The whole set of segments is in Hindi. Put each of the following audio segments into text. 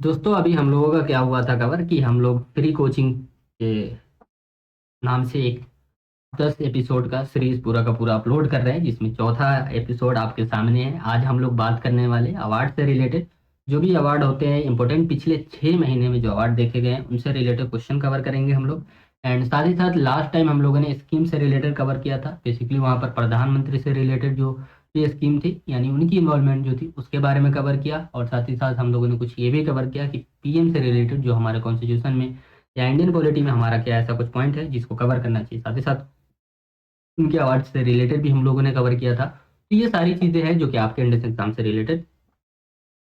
दोस्तों अभी हम लोगों का क्या हुआ था कवर कि हम लोग फ्री कोचिंग के नाम से एक 10 एपिसोड का सीरीज पूरा का पूरा अपलोड कर रहे हैं, जिसमें चौथा एपिसोड आपके सामने है। आज हम लोग बात करने वाले अवार्ड से रिलेटेड, जो भी अवार्ड होते हैं इंपॉर्टेंट पिछले 6 महीने में जो अवार्ड देखे गए हैं उनसे रिलेटेड क्वेश्चन कवर करेंगे हम लोग। एंड साथ ही साथ लास्ट टाइम हम लोगों ने स्कीम से रिलेटेड कवर किया था। बेसिकली वहाँ पर प्रधानमंत्री से रिलेटेड जो ये स्कीम थी यानी उनकी इन्वॉल्वमेंट जो थी उसके बारे में कवर किया। और साथ ही साथ हम लोगों ने कुछ ये भी कवर किया कि पीएम से रिलेटेड जो हमारे कॉन्स्टिट्यूशन में या इंडियन पॉलिटी में हमारा क्या ऐसा कुछ पॉइंट है जिसको कवर करना चाहिए। साथ ही साथ उनके अवार्ड से रिलेटेड भी हम लोगों ने कवर किया था। तो ये सारी चीज़ें हैं जो कि आपके एंट्रेंस एग्जाम से रिलेटेड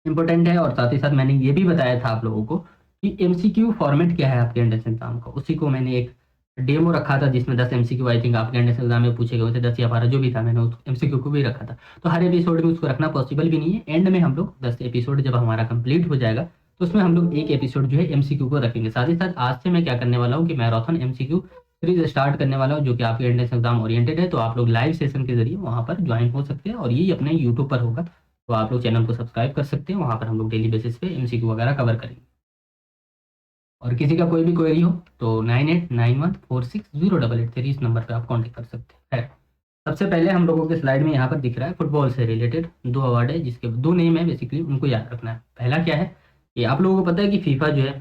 इंपॉर्टेंट है। और साथ ही साथ मैंने ये भी बताया था आप लोगों को कि एमसीक्यू फॉर्मेट क्या है आपके एंट्रेंस एग्जाम का। उसी को मैंने एक डेमो रखा था जिसमें 10 एमसीक्यू आई थिंक आपके एंट्रेंस एग्जाम में पूछे गए थे, 10 या 12 जो भी था, मैंने उस एमसीक्यू को भी रखा था। तो हर एपिसोड में उसको रखना पॉसिबल भी नहीं है। एंड में हम लोग 10 एपिसोड जब हमारा कंप्लीट हो जाएगा तो उसमें हम लोग एक एपिसोड जो है एमसीक्यू को रखेंगे। साथ ही साथ आज से मैं क्या करने वाला हूँ कि मैराथन एमसीक्यू सीरीज स्टार्ट करने वाला हूँ जो कि आपके एंट्रेंस एग्जाम ओरिएंटेड है। तो आप लोग लाइव सेशन के जरिए वहाँ पर ज्वाइन हो सकते हैं और ये अपने यूट्यूब पर होगा। तो आप लोग चैनल को सब्सक्राइब कर सकते हैं, वहाँ पर हम लोग डेली बेसिस पे एमसीक्यू वगैरह कवर करेंगे। और किसी का कोई भी क्वेरी हो तो 9891460883 इस नंबर पे आप कांटेक्ट कर सकते हैं। सबसे पहले हम लोगों के स्लाइड में यहाँ पर दिख रहा है फुटबॉल से रिलेटेड दो अवार्ड है जिसके दो नेम है, बेसिकली उनको याद रखना है। पहला क्या है कि आप लोगों को पता है कि फीफा जो है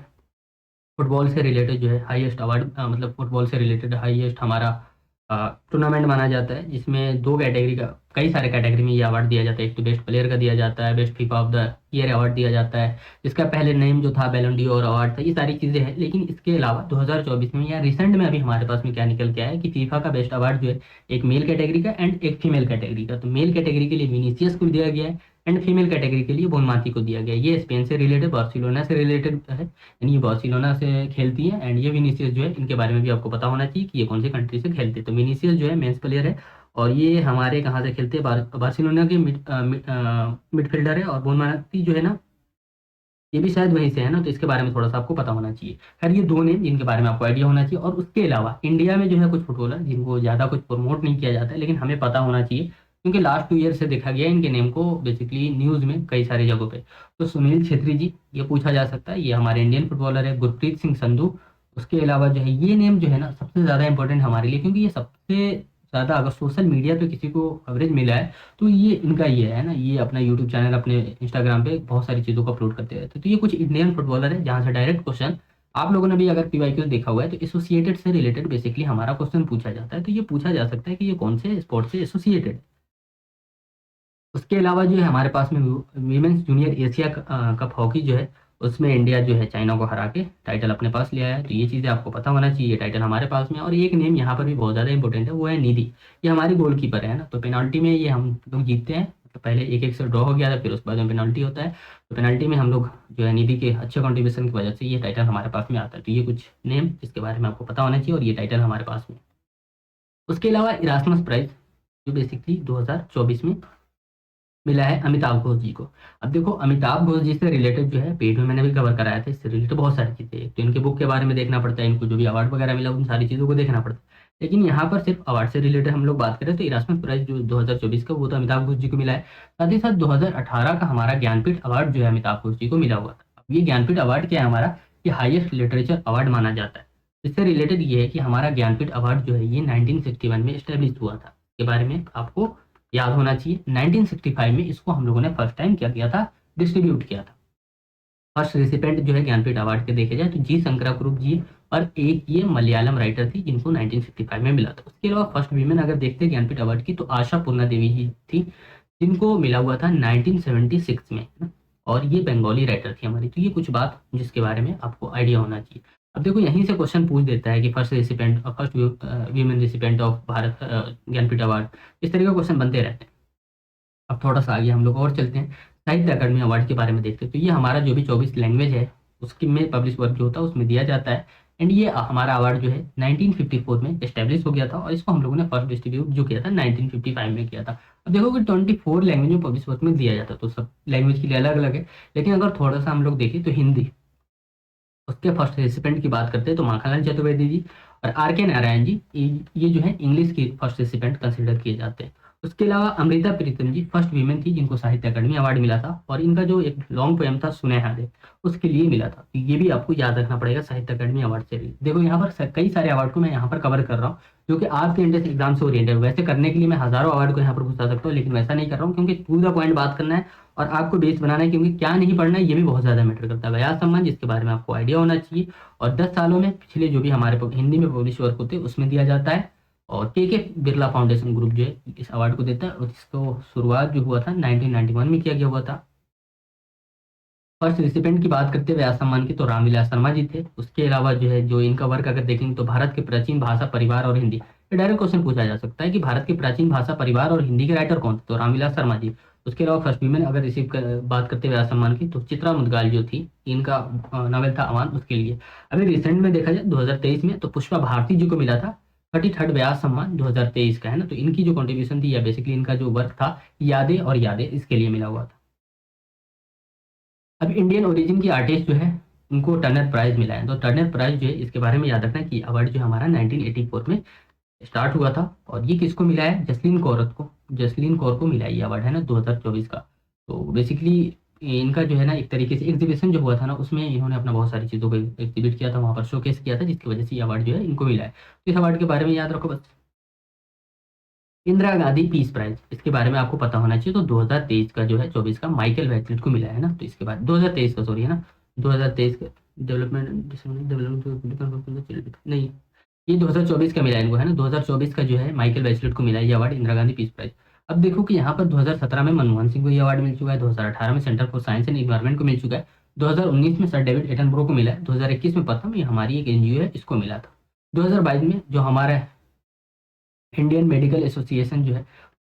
फुटबॉल से रिलेटेड जो है हाईएस्ट अवार्ड, मतलब फुटबॉल से रिलेटेड हाईएस्ट हमारा टूर्नामेंट माना जाता है, जिसमें दो कैटेगरी का, कई सारे कैटेगरी में ये अवार्ड दिया जाता है। एक तो बेस्ट प्लेयर का दिया जाता है, best FIFA of the year award दिया जाता है, जिसका पहले नेम जो था बैलन डी और अवार्ड था। ये सारी चीज़ें हैं। लेकिन इसके अलावा 2024 में या रिसेंट में अभी हमारे पास में क्या निकल के आया है कि फीफा का बेस्ट अवार्ड जो है एक मेल कैटेगरी का एंड एक फीमेल कैटेगरी का। तो मेल कैटेगरी के लिए विनीसियस को दिया गया है एंड फीमेल कैटेगरी के लिए बोनमाती को दिया गया है। ये स्पेन से रिलेटेड, बार्सिलोना से रिलेटेड है, यानी ये बार्सिलोना से खेलती है। एंड ये विनीसियस जो है, इनके बारे में भी आपको पता होना चाहिए कि ये कौन सी कंट्री से खेलते हैं। तो विनीसियस जो है मेंस प्लेयर है और ये हमारे कहाँ से खेलते हैं, बार्सिलोना के मिडफील्डर है। और बोनमाती जो है ना, ये भी शायद वहीं से है ना, तो इसके बारे में थोड़ा सा आपको पता होना चाहिए। खैर ये दो नेम जिनके बारे में आपको आइडिया होना चाहिए। और उसके अलावा इंडिया में जो है कुछ फुटबॉलर जिनको ज़्यादा कुछ प्रमोट नहीं किया जाता है लेकिन हमें पता होना चाहिए, क्योंकि लास्ट 2 ईयर से देखा गया है इनके नेम को बेसिकली न्यूज़ में कई सारी जगहों पे। तो सुनील छेत्री जी, ये पूछा जा सकता है, ये हमारे इंडियन फुटबॉलर है। गुरप्रीत सिंह संधू, उसके अलावा जो है ये नेम जो है ना सबसे ज़्यादा इंपॉर्टेंट हमारे लिए, क्योंकि ये सबसे ज़्यादा अगर सोशल मीडिया पे किसी को कवरेज मिला है तो ये इनका ये है ना। ये अपना यूट्यूब चैनल, अपने इंस्टाग्राम पे बहुत सारी चीज़ों को अपलोड करते रहते हैं। तो ये कुछ इंडियन फुटबॉलर है जहाँ से डायरेक्ट क्वेश्चन, आप लोगों ने भी अगर पीवाईक्यू देखा हुआ है तो एसोसिएटेड से रिलेटेड बेसिकली हमारा क्वेश्चन पूछा जाता है। तो ये पूछा जा सकता है कि ये कौन से स्पोर्ट से एसोसिएटेड। उसके अलावा जो है हमारे पास में women's junior Asia cup hockey जो है, उसमें इंडिया जो है चाइना को हरा के टाइटल अपने पास ले आया है। तो ये चीज़ें आपको पता होना चाहिए, ये टाइटल हमारे पास में। और एक नेम यहाँ पर भी बहुत ज़्यादा इंपॉर्टेंट है, वो है निधि। ये हमारी गोलकीपर है ना। तो पेनाल्टी में ये हम लोग जीतते हैं। तो पहले 1-1 से ड्रॉ हो गया था, फिर उसके बाद में पेनाल्टी होता है। तो पेनाल्टी में हम लोग जो है निधि के अच्छे कॉन्ट्रीब्यूशन की वजह से ये टाइटल हमारे पास में आता है। तो ये कुछ नेम जिसके बारे में आपको पता होना चाहिए और ये टाइटल हमारे पास में। उसके अलावा इरास्मस प्राइज जो बेसिकली 2024 में मिला है अमिताभ घोष जी को। अब देखो अमिताभ घोष जी से रिलेटेड जो है पेज में मैंने भी कवर कराया था, इससे रिलेटेड बहुत सारी चीज़ें हैं। तो इनके बुक के बारे में देखना पड़ता है, इनको जो भी अवार्ड वगैरह मिला उन सारी चीज़ों को देखना पड़ता है। लेकिन यहाँ पर सिर्फ अवार्ड से रिलेटेड हम लोग बात करें तो इरास्मस प्राइज जो 2024 का वो तो अमिताभ घोष जी को मिला है। साथ ही साथ 2018 का हमारा ज्ञानपीठ अवार्ड जो है अमिताभ घोष जी को मिला हुआ था। अब ये ज्ञानपीठ अवार्ड क्या है हमारा, ये हाईएस्ट लिटरेचर अवार्ड माना जाता है। इससे रिलेटेड ये है कि हमारा ज्ञानपीठ अवार्ड जो है ये 1961 में स्टेब्लिश हुआ था। इसके बारे में आपको याद होना चाहिए। 1965 में इसको हम लोगों ने फर्स्ट टाइम क्या किया था, डिस्ट्रीब्यूट किया था। फर्स्ट रेसिपेंट जो है ज्ञानपीठ अवार्ड के देखे जाए तो जी शंकराकुरुप जी, और एक ये मलयालम राइटर थी जिनको 1965 में मिला था। उसके अलावा फर्स्ट वीमेन अगर देखते हैं ज्ञानपीठ अवार्ड की तो आशा पूर्णा देवी जी थी, जिनको मिला हुआ था 1976 में, है ना। और ये बंगाली राइटर थी हमारी। तो ये कुछ बात जिसके बारे में आपको आइडिया होना चाहिए। अब देखो यहीं से क्वेश्चन पूछ देता है कि first recipient, first women recipient of Bharat Jnanpith award, इस तरह के क्वेश्चन बनते रहते हैं। अब थोड़ा सा आगे हम लोग और चलते हैं, साहित्य अकादमी अवार्ड के बारे में देखते हैं। तो ये हमारा जो भी 24 लैंग्वेज है उसके में पब्लिश वर्क जो होता है उसमें दिया जाता है। एंड ये हमारा अवार्ड जो है 1954 में एस्टेब्लिश हो गया था और इसको हम लोगों ने फर्स्ट डिस्ट्रीब्यूट जो किया था 1955 में किया था। अब देखो कि 24 लैंग्वेज में पब्लिश वर्क में दिया जाता है, तो सब लैंग्वेज के लिए अलग अलग है। लेकिन अगर थोड़ा सा हम लोग देखें तो हिंदी, उसके फर्स्ट रेसिपेंट की बात करते हैं तो माखनलाल चतुर्वेदी जी और आर के नारायण जी, ये जो है इंग्लिश की फर्स्ट रेसिपेंट कंसिडर किए जाते हैं। उसके अलावा अमृता प्रीतम जी फर्स्ट वीमेन थी जिनको साहित्य अकादमी अवार्ड मिला था, और इनका जो एक लॉन्ग पोएम था सुनेहा दे, उसके लिए मिला था। तो ये भी आपको याद रखना पड़ेगा साहित्य अकादमी अवार्ड से भी। देखो यहाँ पर कई सारे अवार्ड को मैं यहाँ पर कवर कर रहा हूँ जो कि आपके इंडियन एग्जाम से ओरिएंटेड। वैसे करने के लिए मैं हजारों अवार्ड को यहाँ पर घुसा सकता हूँ, लेकिन वैसा नहीं कर रहा हूँ क्योंकि टू द पॉइंट बात करना है और आपको बेस बनाना है, क्योंकि क्या नहीं पढ़ना है ये भी बहुत ज्यादा मैटर करता है। व्यास सम्मान जिसके बारे में आपको आइडिया होना चाहिए, और 10 सालों में पिछले जो भी हमारे हिंदी में पब्लिश वर्क होते हैं उसमें दिया जाता है। और के बिरला फाउंडेशन ग्रुप जो है इस अवार्ड को देता है, और इसको शुरुआत जो हुआ था 1991 में किया गया हुआ था। फर्स्ट रिसिपेंट की बात करते हुए व्यास सम्मान की तो रामविलास शर्मा जी थे। उसके अलावा जो है जो इनका वर्क अगर देखेंगे तो भारत के प्राचीन भाषा परिवार और हिंदी, ये डायरेक्ट क्वेश्चन पूछा जा सकता है कि भारत के प्राचीन भाषा परिवार और हिंदी के राइटर कौन थे, तो रामविलास शर्मा जी। उसके अलावा फर्स्ट वीमेन अगर बात करते हुए व्यास सम्मान की तो चित्रा मुदगाल जो थी, इनका नॉवेल था अवान, उसके लिए। अभी रिसेंट में देखा जाए 2023 में तो पुष्पा भारती जी को मिला था 33rd व्यास सम्मान 2023 का, है ना। तो इनकी जो कॉन्ट्रीब्यूशन थी या बेसिकली इनका जो वर्क था यादें और यादें, इसके लिए मिला हुआ था। अब इंडियन ओरिजिन की आर्टिस्ट जो है उनको टर्नर प्राइज मिला है। तो टर्नर प्राइज जो है इसके बारे में याद रखना कि अवार्ड जो हमारा 1984 में स्टार्ट हुआ था, और ये किसको मिला है, जसलीन कौर को मिला है ये अवार्ड, है ना, 2024 का। तो बेसिकली इनका जो है ना एक तरीके से एग्जीबिशन जो हुआ था ना उसमें इन्होंने अपना बहुत सारी चीज़ों को एग्जिबिट किया था, वहाँ पर शोकेस किया था, जिसकी वजह से ये अवार्ड जो है इनको मिला है। तो इस अवार्ड के बारे में याद रखो बस। इंदिरा गांधी पीस प्राइज, इसके बारे में आपको पता होना चाहिए। तो 2023 का जो है 24 का माइकल वेचलेट को मिला है ना। तो इसके बाद 2023 का, सॉरी, है ना, 2023 का डेवलपमेंट नहीं, ये 2024 का मिला है इनको, है ना। 2024 का जो है माइकल वेचलेट को मिला है ये award, Indira Gandhi peace prize. अब देखो कि यहाँ पर 2017 में मनमोहन सिंह को ये अवार्ड मिल चुका है, 2018 में centre for science and environment को मिल चुका है, 2019 में सर डेविड एटनबरो को मिला है, 2021 में प्रथम ये हमारी एक एनजीओ है इसको मिला था, 2022 में जो हमारा इंडियन मेडिकल एसोसिएशन जो है,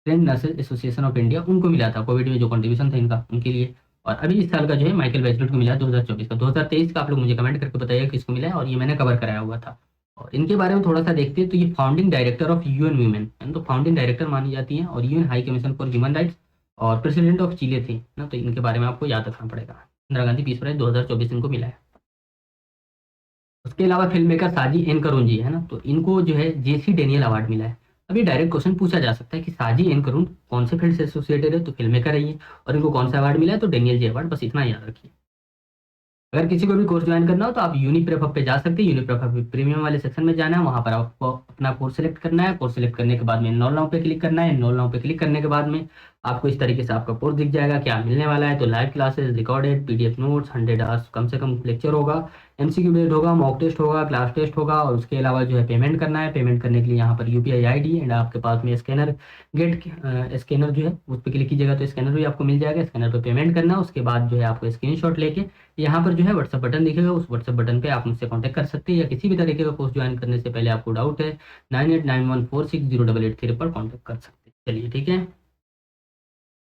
train nurses association of India, उनको मिला था कोविड में जो कंट्रीब्यूशन था इनका उनके लिए। और अभी इस साल का जो है माइकल वेचलेट को मिला है 2024 का। 2023 का आप लोग मुझे कमेंट करके बताइए किसको मिला है, और ये मैंने कवर कराया हुआ था। और इनके बारे में थोड़ा सा देखते हैं। तो ये founding director of UN women, तो फाउंडिंग डायरेक्टर मानी जाती हैं, और UN high commission for human rights, और प्रेसिडेंट ऑफ चिले थी ना। तो इनके बारे में आपको याद रखना पड़ेगा। इंदिरा गांधी पीस प्राइज 2024 इनको मिला है। उसके अलावा फिल्म मेकर साजी एन करुण जी, है ना, तो इनको जो है जेसी डेनियल अवार्ड मिला है। अभी डायरेक्ट क्वेश्चन पूछा जा सकता है कि साजी एन करुण कौन से फील्ड से एसोसिएटेड है, तो फिल्म मेकर है ये, और इनको कौन सा अवार्ड मिला है, तो डेनियल जी अवार्ड, बस इतना याद रखिए। अगर किसी को भी कोर्स ज्वाइन करना हो तो आप यूनिप्रेप पे जा सकते हैं। यूनिप्रेप प्रीमियम वाले सेक्शन में जाना है, वहां पर आपको अपना कोर्स सेलेक्ट करना है। कोर्स सेलेक्ट करने के बाद में एनरोल नाउ पे क्लिक करना है। एनरोल नाउ पे क्लिक करने के बाद में आपको इस तरीके से आपका कोर्स दिख जाएगा, क्या मिलने वाला है। तो live classes, recorded PDF notes, 100 hours कम से कम लेक्चर होगा, एमसीक्यू बेस्ड होगा, मॉक टेस्ट होगा, क्लास टेस्ट होगा, और उसके अलावा जो है पेमेंट करना है। पेमेंट करने के लिए यहाँ पर यूपीआई आईडी एंड आपके पास में स्कैनर, गेट स्कैनर जो है उस पर क्लिक कीजिएगा तो स्कैनर भी आपको मिल जाएगा। स्कैनर पर पेमेंट करना, उसके बाद जो है आपको स्क्रीनशॉट लेके यहाँ पर जो है व्हाट्सअप बटन दिखेगा, उस व्हाट्सअप बटन पे आप मुझसे कांटेक्ट कर सकते हैं, या किसी भी तरीके का कोर्स ज्वाइन करने से पहले आपको डाउट है 9891460883 पर कांटेक्ट कर सकते हैं। चलिए ठीक है।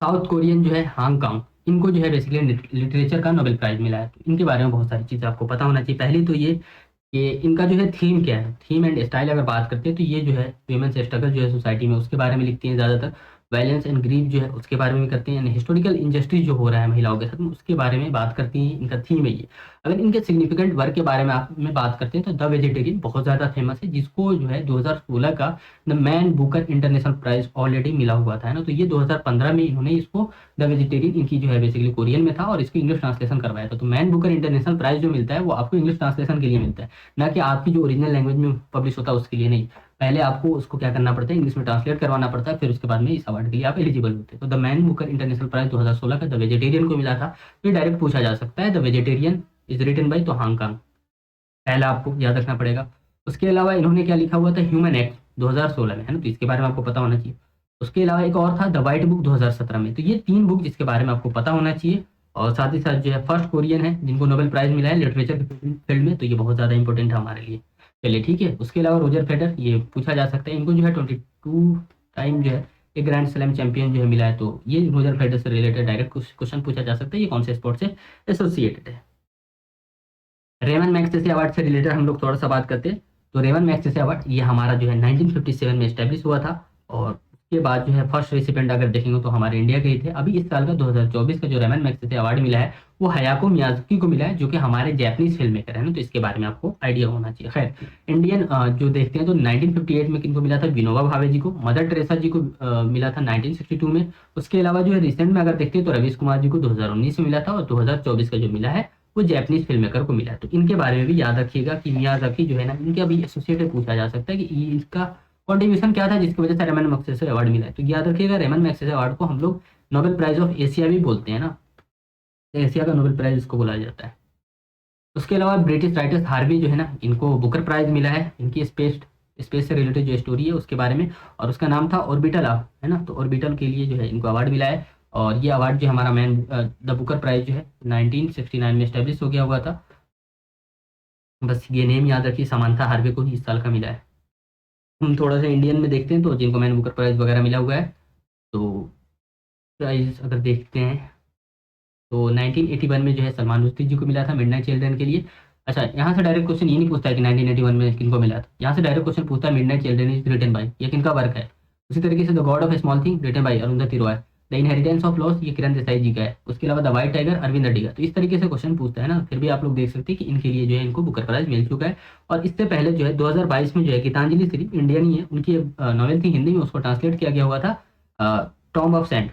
साउथ कोरियन जो है हांगकांग, इनको जो है बेसिकली लिटरेचर का नोबेल प्राइज मिला है। तो इनके बारे में बहुत सारी चीज़ें आपको पता होना चाहिए। पहली तो ये इनका जो है थीम क्या है, थीम एंड स्टाइल अगर बात करते हैं तो ये जो है वीमेंस स्ट्रगल जो है सोसाइटी में उसके बारे में लिखती हैं ज़्यादातर। वायलेंस एंड ग्रीफ जो है उसके बारे में भी करती हैं, हिस्टोरिकल इंजस्टिस जो हो रहा है महिलाओं के साथ में उसके बारे में बात करती हैं। इनका थीम है ये। अगर इनके सिग्निफिकेंट वर्क के बारे में में बात करते हैं तो द वेजिटेरियन बहुत ज़्यादा फेमस है, जिसको जो है 2016 का the Man Booker International Prize already मिला हुआ था, है ना। तो ये 2015 में इन्होंने इसको, द वेजिटेरियन इनकी जो है बेसिकली कोरियन में था, और इसको इंग्लिश ट्रांसलेशन करवाया था। तो मैन बुकर इंटरनेशनल प्राइज जो मिलता है वो आपको इंग्लिश ट्रांसलेशन के लिए मिलता है, ना कि आपकी जो ओरिजिनल लैंग्वेज में पब्लिश होता है उसके लिए नहीं। पहले आपको उसको क्या करना पड़ता है, इंग्लिश में ट्रांसलेट करवाना पड़ता है, फिर उसके बाद में इस अवार्ड के लिए आप एलिजिबल होते हैं। तो the Man Booker International Prize 2016 का द वेजिटेरियन को मिला था। तो ये डायरेक्ट पूछा जा सकता है, the Vegetarian is written by तो हांगकांग, पहला आपको याद रखना पड़ेगा। उसके अलावा इन्होंने क्या लिखा हुआ था, ह्यूमन एक्ट 2016 में, है ना, तो इसके बारे में आपको पता होना चाहिए। उसके अलावा एक और था द वाइट बुक 2017 में। तो ये 3 बुक जिसके बारे में आपको पता होना चाहिए। और साथ ही साथ जो है फर्स्ट कोरियन है जिनको नोबेल प्राइज मिला है लिटरेचर फील्ड में, तो ये बहुत ज़्यादा इंपॉर्टेंट है हमारे लिए। चलिए ठीक है। उसके अलावा रोजर फेडर, ये पूछा जा सकता है, इनको जो है 22 टाइम जो है एक ग्रैंड स्लैम चैंपियन जो है मिला है। तो ये रोजर फेडर से रिलेटेड डायरेक्ट क्वेश्चन पूछा जा सकता है, ये कौन से स्पोर्ट से एसोसिएटेड है। रेमन मैग्सेसे अवार्ड से रिलेटेड हम लोग थोड़ा सा बात करते हैं। तो रेमन मैग्सेसे अवार्ड ये हमारा जो है 1957 में स्टैब्लिश हुआ था, और के बाद जो है फर्स्ट रेसिपेंट अगर देखेंगे तो हमारे इंडिया के ही थे। अभी इस साल का 2024 का जो रेमन मैग्सेसे अवार्ड मिला है वो हयाको मियाज़ाकी को मिला है, जो कि हमारे जैपनीज फिल्म मेकर है ना, तो इसके बारे में आपको आइडिया होना चाहिए। खैर, इंडियन जो देखते हैं तो 1958 में किनको मिला था, विनोबा भावे जी को। मदर टेरेसा जी को मिला था 1962 में। उसके अलावा जो है रिसेंट में अगर देखते हैं तो रवीश कुमार जी को 2019 में मिला था, और 2024 का जो मिला है वो जैपनीज फिल्म मेकर को मिला है। तो इनके बारे में भी याद रखिएगा कि मियाज़ाकी जो है ना, इनके अभी एसोसिएटेड पूछा जा सकता है कि इसका कॉन्ट्रीब्यूशन क्या था जिसकी वजह से रेमन मैग्सेसे अवार्ड मिला है। तो याद रखिएगा, रेमन मैग्सेसे अवार्ड को हम लोग नोबेल प्राइज ऑफ एशिया भी बोलते हैं ना, एशिया का नोबेल प्राइज इसको बोला जाता है। उसके अलावा ब्रिटिश राइटर्स हार्वी जो है ना, इनको बुकर प्राइज मिला है। इनकी स्पेस से रिलेटेड जो स्टोरी है उसके बारे में, और उसका नाम था ऑर्बिटल है ना, तो ऑर्बिटल के लिए जो है इनको अवार्ड मिला है। और ये अवार्ड जो हमारा मैन द बुकर प्राइज जो है 1969 में स्टैब्लिश हो गया हुआ था। बस ये नेम याद रखिए, समांथा हार्वे को ही इस साल का मिला है। हम थोड़ा सा इंडियन में देखते हैं तो जिनको मैन बुकर प्राइज वगैरह मिला हुआ है, तो प्राइज अगर देखते हैं तो 1981 में जो है सलमान रुश्दी जी को मिला था मिडनाइट चिल्ड्रन के लिए। अच्छा, यहाँ से डायरेक्ट क्वेश्चन ये नहीं पूछता है कि 1981 में किनको मिला था, यहाँ से डायरेक्ट क्वेश्चन पूछता है Midnight Children is written by, ये किनका वर्क है। उसी तरीके से the God of Small Thing written by Arundhati Roy. The Inheritance of Loss ये किरण देसाई जी का है। उसके अलावा the White Tiger Aravind Adiga. तो इस तरीके से क्वेश्चन पूछता है ना, फिर भी आप लोग देख सकते हैं कि इनके लिए जो है इनको बुकर प्राइज मिल चुका है। और इससे पहले जो है 2022 में जो है गीतांजलि श्री, इंडियन ही है, उनकी नॉवेल थी हिंदी में, उसको ट्रांसलेट किया गया हुआ था tomb of sand.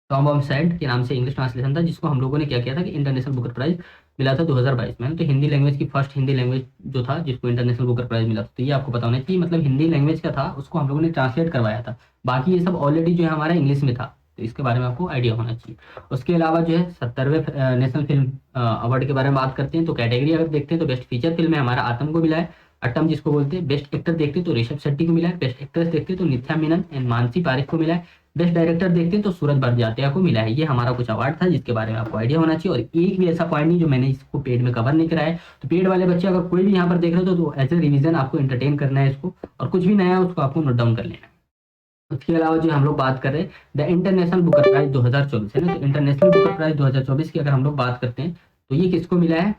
Tomb of sand के नाम से इंग्लिश ट्रांसलेशन था, जिसको हम लोगों ने क्या किया था कि इंटरनेशनल बुकर प्राइज मिला था 2022 में। तो हिंदी लैंग्वेज की फर्स्ट हिंदी लैंग्वेज जो था जिसको इंटरनेशनल बुकर प्राइज मिला था, तो ये आपको पता होना चाहिए। मतलब हिंदी लैंग्वेज का था, उसको हम लोगों ने ट्रांसलेट करवाया था। बाकी ये सब ऑलरेडी जो है हमारा इंग्लिश में था, तो इसके बारे में आपको आइडिया होना चाहिए। उसके अलावा जो है 70वें नेशनल फिल्म अवार्ड के बारे में बात करते हैं तो कैटेगरी अगर देखते हैं तो बेस्ट फीचर फिल्म में हमारा आतम को मिला है, अट्टम जिसको बोलते हैं। बेस्ट एक्टर देखते हैं तो ऋषभ शेट्टी को मिला है। बेस्ट एक्ट्रेस देखते हैं तो नित्या मेनन एंड मानसी पारिक को मिला है। बेस्ट डायरेक्टर देखते हैं तो सूरज बड़जात्या को मिला है। ये हमारा कुछ अवार्ड था जिसके बारे में आपको आइडिया होना चाहिए। और एक भी ऐसा पॉइंट नहीं जो मैंने इसको पेड में कवर नहीं कराया है। तो पेड वाले बच्चे अगर कोई भी यहाँ पर देख रहे हो तो एज ए रिवीजन आपको एंटरटेन करना है इसको, और कुछ भी नया है उसको आपको नोट डाउन कर लेना है। उसके अलावा जो हम लोग बात कर रहे हैं द इंटरनेशनल बुकर प्राइज 2024 है ना, तो इंटरनेशनल बुकर प्राइज 2024 की अगर हम लोग बात करते हैं तो ये किसको मिला है,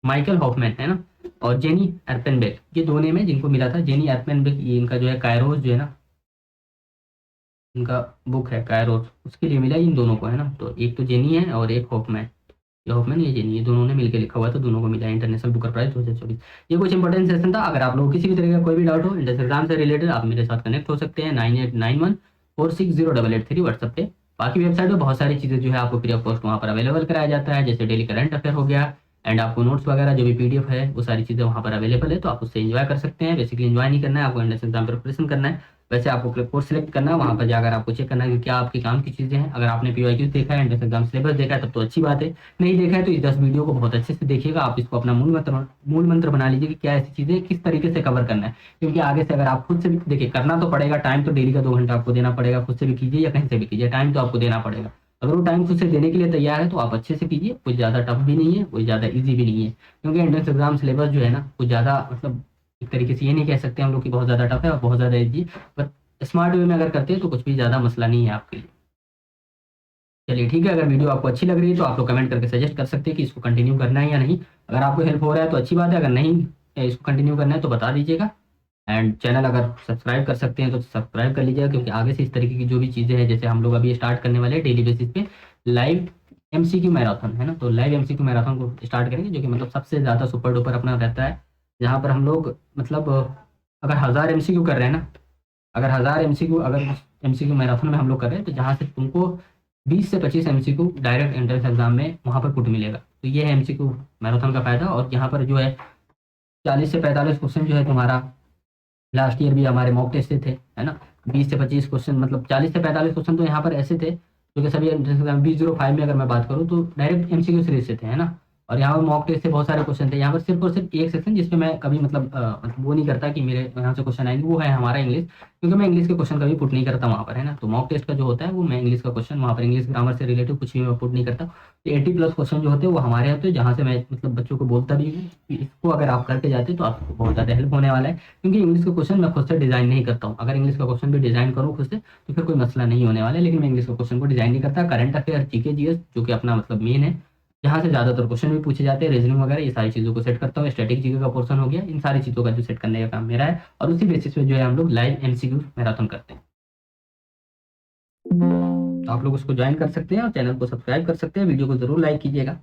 माइकल हॉफमैन है ना, और जेनी एर्पेनबेक, ये दो नेम है जिनको मिला था। जेनी एर्पेनबेक ये इनका जो है कायरोस जो है ना, इनका बुक है कायरोस, उसके लिए मिला इन दोनों को है ना। तो एक तो जेनी है और एक हॉफमैन, ये हॉफमैन ये जेनी, ये दोनों ने मिलकर लिखा हुआ था, दोनों को मिला है इंटरनेशनल बुकर प्राइज 2024। ये कुछ इंपॉर्टेंट सेशन था। अगर आप लोग किसी भी तरह का कोई भी डाउट हो इंटर एग्जाम से रिलेटेड, आप मेरे साथ कनेक्ट हो सकते हैं 9891460883 व्हाट्सएप पे। बाकी वेबसाइट में बहुत सारी चीज़ें जो है आपको फ्री ऑफ कॉस्ट वहाँ पर अवेलेबल कराया जाता है, जैसे डेली करंट अफेयर हो गया, एंड आपको नोट्स वगैरह जो भी पीडीएफ है वो सारी चीज़ें वहाँ पर अवेलेबल है, तो आप उससे एंजॉय कर सकते हैं। बेसिकली एंजॉय नहीं करना है आपको, एंट्रेंस एग्जाम प्रिपरेशन करना है। वैसे आपको कोर्स सेलेक्ट करना है, वहाँ पर जाकर आपको चेक करना है कि क्या आपके काम की चीज़ें हैं। अगर आपने पीवाईक्यू देखा है, एंट्रेंस एग्जाम सिलेबस देखा है, तब तो अच्छी बात है। नहीं देखा है तो इस 10 वीडियो को बहुत अच्छे से देखिएगा। आप इसको अपना मूल मंत्र बना लीजिए कि क्या ऐसी चीज़ें किस तरीके से कवर करना है। क्योंकि आगे से अगर आप खुद से भी देखिए, करना तो पड़ेगा, टाइम तो डेली का 2 घंटा आपको देना पड़ेगा। खुद से भी कीजिए या कहीं से भी कीजिए, टाइम तो आपको देना पड़ेगा। अगर वो टाइम खुद से देने के लिए तैयार है तो आप अच्छे से कीजिए। कुछ ज़्यादा टफ भी नहीं है, कोई ज़्यादा ईजी भी नहीं है, क्योंकि एंट्रेंस एग्जाम सिलेबस जो है ना कुछ ज़्यादा, मतलब एक तरीके से ये नहीं कह सकते हम लोग कि बहुत ज़्यादा टफ है और बहुत ज़्यादा ईजी, पर स्मार्ट वे में अगर करते हैं तो कुछ भी ज़्यादा मसला नहीं है आपके लिए। चलिए ठीक है, अगर वीडियो आपको अच्छी लग रही है तो आप लोग कमेंट करके सजेस्ट कर सकते हैं कि इसको कंटिन्यू करना है या नहीं। अगर आपको हेल्प हो रहा है तो अच्छी बात है, अगर नहीं इसको कंटिन्यू करना है तो बता दीजिएगा। एंड चैनल अगर सब्सक्राइब कर सकते हैं तो सब्सक्राइब कर लीजिएगा, क्योंकि आगे से इस तरीके की जो भी चीज़ें हैं, जैसे हम लोग अभी स्टार्ट करने वाले हैं डेली बेसिस पे लाइव एमसीक्यू मैराथन है ना, तो लाइव एमसीक्यू मैराथन को स्टार्ट करेंगे, जो कि मतलब सबसे ज़्यादा सुपर डुपर अपना रहता है, जहाँ पर हम लोग मतलब अगर 1000 एमसीक्यू कर रहे हैं ना, अगर 1000 एमसीक्यू अगर एमसीक्यू मैराथन में हम लोग कर रहे हैं तो जहाँ से तुमको 20 से 25 एमसीक्यू डायरेक्ट एंट्रेंस एग्जाम में वहाँ पर पुट मिलेगा। तो ये है एमसीक्यू मैराथन का फायदा। और यहाँ पर जो है 40 से 45 क्वेश्चन जो है तुम्हारा लास्ट ईयर भी हमारे मॉक टेस्ट से थे है ना। 20 से 25 क्वेश्चन, मतलब 40 से 45 क्वेश्चन तो यहाँ पर ऐसे थे जो कि सभी एंट्रेंस एग्जाम 2005 में अगर मैं बात करूँ तो डायरेक्ट एमसीक्यू सीरीज से थे है ना। और यहाँ पर मॉक टेस्ट से बहुत सारे क्वेश्चन थे। यहाँ पर सिर्फ और सिर्फ एक सेक्शन जिसपे मैं कभी मतलब वो नहीं करता कि मेरे यहाँ से क्वेश्चन आएंगे, वो है हमारा इंग्लिश, क्योंकि मैं इंग्लिश के क्वेश्चन कभी पुट नहीं करता वहाँ पर है ना। तो मॉक टेस्ट का जो होता है वो मैं इंग्लिश का क्वेश्चन वहाँ पर इंग्लिश ग्रामर से रिलेटेड कुछ भी मैं पुट नहीं करता। तो 80+ क्वेश्चन जो होते हैं वो हमारे होते हैं, जहाँ से मैं मतलब बच्चों को बोलता भी हूँ कि इसको अगर आप करके जाते तो आपको बहुत ज़्यादा हेल्प होने वाला है। क्योंकि इंग्लिश का क्वेश्चन मैं खुद से डिज़ाइन नहीं करता हूँ। अगर इंग्लिश का क्वेश्चन भी डिज़ाइन करूँ खुद से तो फिर कोई मसला नहीं होने वाला है, लेकिन मैं इंग्लिश का क्वेश्चन को डिज़ाइन नहीं करता। करंट अफेयर, जीके, जीएस जो कि अपना मतलब मेन है, जहाँ से ज़्यादातर क्वेश्चन भी पूछे जाते हैं, रीजनिंग वगैरह, ये सारी चीज़ों को सेट करता हूँ। स्टैटिक जीके का पोर्शन हो गया, इन सारी चीज़ों का जो सेट करने का काम मेरा है। और उसी बेसिस पे जो है हम लोग लाइव एमसीक्यू मैराथन करते हैं। तो आप लोग उसको ज्वाइन कर सकते हैं और चैनल को सब्सक्राइब कर सकते हैं। वीडियो को ज़रूर लाइक कीजिएगा।